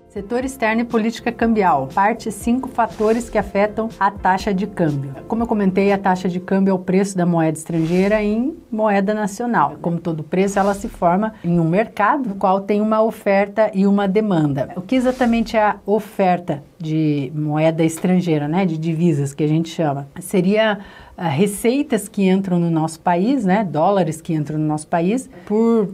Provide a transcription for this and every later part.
Setor externo e política cambial, parte 5 fatores que afetam a taxa de câmbio. Como eu comentei, a taxa de câmbio é o preço da moeda estrangeira em moeda nacional. Como todo preço, ela se forma em um mercado, no qual tem uma oferta e uma demanda. O que exatamente é a oferta de moeda estrangeira, né, de divisas que a gente chama? Seria receitas que entram no nosso país, né, dólares que entram no nosso país, por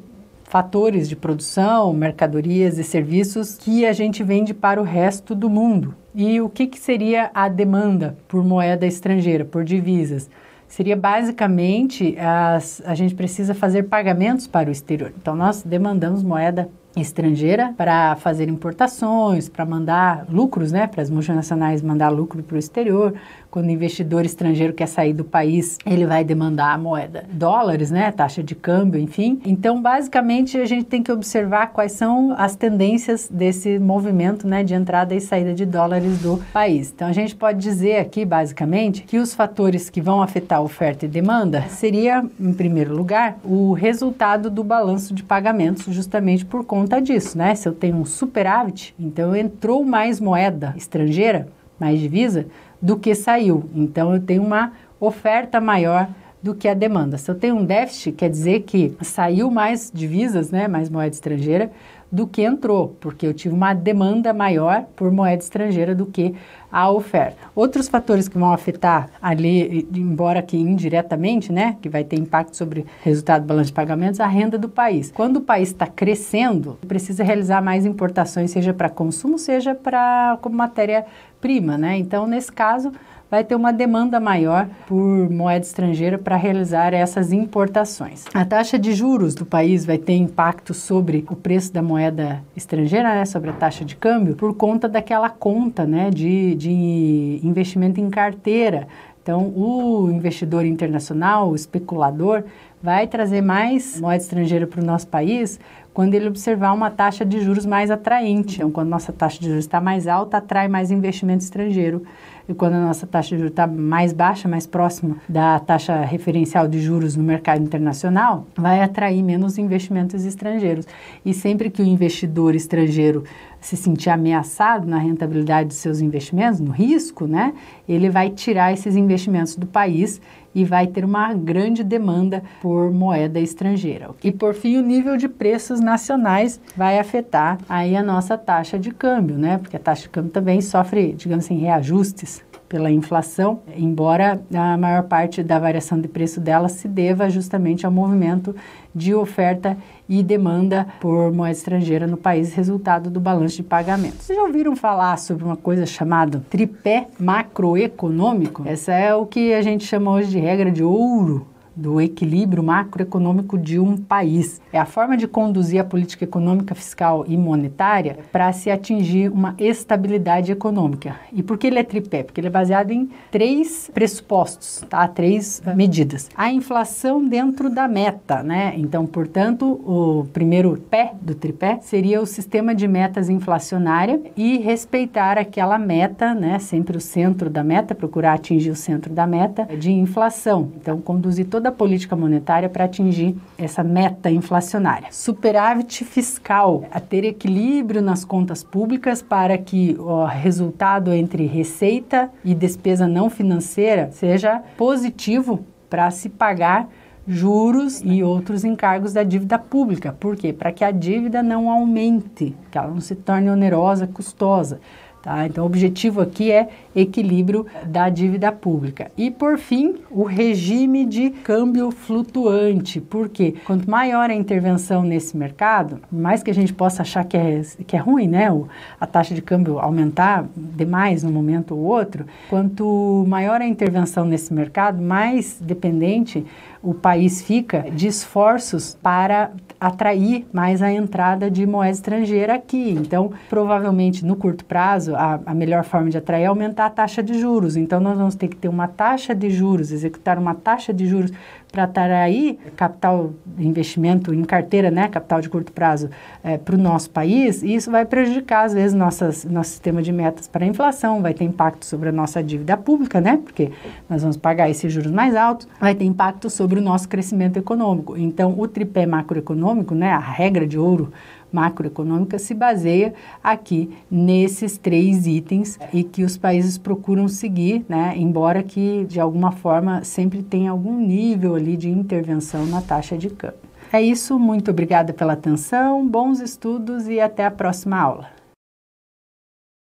fatores de produção, mercadorias e serviços que a gente vende para o resto do mundo. E o que seria a demanda por moeda estrangeira, por divisas? Seria basicamente, a gente precisa fazer pagamentos para o exterior. Então, nós demandamos moeda estrangeira para fazer importações, para mandar lucros, né, para as multinacionais mandar lucro para o exterior. Quando o investidor estrangeiro quer sair do país, ele vai demandar a moeda dólares, né, taxa de câmbio, enfim. Então, basicamente, a gente tem que observar quais são as tendências desse movimento, né, de entrada e saída de dólares do país. Então, a gente pode dizer aqui, basicamente, que os fatores que vão afetar a oferta e demanda seria, em primeiro lugar, o resultado do balanço de pagamentos, justamente por conta disso, né? Se eu tenho um superávit, então entrou mais moeda estrangeira, mais divisa, do que saiu. Então, eu tenho uma oferta maior do que a demanda. Se eu tenho um déficit, quer dizer que saiu mais divisas, né, mais moeda estrangeira, do que entrou, porque eu tive uma demanda maior por moeda estrangeira do que a oferta. Outros fatores que vão afetar ali, embora que indiretamente, né, que vai ter impacto sobre o resultado do balanço de pagamentos, a renda do país. Quando o país está crescendo, precisa realizar mais importações, seja para consumo, seja para como matéria-prima, né? Então, nesse caso, vai ter uma demanda maior por moeda estrangeira para realizar essas importações. A taxa de juros do país vai ter impacto sobre o preço da moeda estrangeira, né, sobre a taxa de câmbio, por conta daquela conta, né, de investimento em carteira. Então, o investidor internacional, o especulador, vai trazer mais moeda estrangeira para o nosso país quando ele observar uma taxa de juros mais atraente. Então, quando a nossa taxa de juros está mais alta, atrai mais investimento estrangeiro. E quando a nossa taxa de juros está mais baixa, mais próxima da taxa referencial de juros no mercado internacional, vai atrair menos investimentos estrangeiros. E sempre que o investidor estrangeiro se sentir ameaçado na rentabilidade dos seus investimentos, no risco, né, ele vai tirar esses investimentos do país e vai ter uma grande demanda por moeda estrangeira. E por fim, o nível de preços nacionais vai afetar aí a nossa taxa de câmbio, né? Porque a taxa de câmbio também sofre, digamos assim, reajustes pela inflação, embora a maior parte da variação de preço dela se deva justamente ao movimento de oferta e demanda por moeda estrangeira no país, resultado do balanço de pagamentos. Vocês já ouviram falar sobre uma coisa chamada tripé macroeconômico? Essa é o que a gente chama hoje de regra de ouro do equilíbrio macroeconômico de um país. É a forma de conduzir a política econômica, fiscal e monetária para se atingir uma estabilidade econômica. E por que ele é tripé? Porque ele é baseado em 3 pressupostos, tá? 3 medidas. A inflação dentro da meta, né? Então, portanto, o primeiro pé do tripé seria o sistema de metas inflacionária e respeitar aquela meta, né? Sempre o centro da meta, procurar atingir o centro da meta de inflação. Então, conduzir toda a política monetária para atingir essa meta inflacionária. Superávit fiscal, a ter equilíbrio nas contas públicas para que o resultado entre receita e despesa não financeira seja positivo para se pagar juros e outros encargos da dívida pública. Por quê? Para que a dívida não aumente, que ela não se torne onerosa, custosa. Tá? Então, o objetivo aqui é equilíbrio da dívida pública. E, por fim, o regime de câmbio flutuante. Por quê? Quanto maior a intervenção nesse mercado, mais que a gente possa achar que é ruim, né? A taxa de câmbio aumentar demais num momento ou outro, quanto maior a intervenção nesse mercado, mais dependente o país fica de esforços para atrair mais a entrada de moeda estrangeira aqui. Então, provavelmente, no curto prazo, a melhor forma de atrair é aumentar a taxa de juros. Então, nós vamos ter que ter uma taxa de juros, executar uma taxa de juros para atrair capital de investimento em carteira, né, capital de curto prazo para o nosso país, e isso vai prejudicar, às vezes, nosso sistema de metas para a inflação, vai ter impacto sobre a nossa dívida pública, né, porque nós vamos pagar esses juros mais altos, vai ter impacto sobre o nosso crescimento econômico. Então, o tripé macroeconômico, né, a regra de ouro macroeconômica se baseia aqui nesses 3 itens e que os países procuram seguir, né, embora que de alguma forma sempre tenha algum nível ali de intervenção na taxa de câmbio. É isso, muito obrigada pela atenção, bons estudos e até a próxima aula.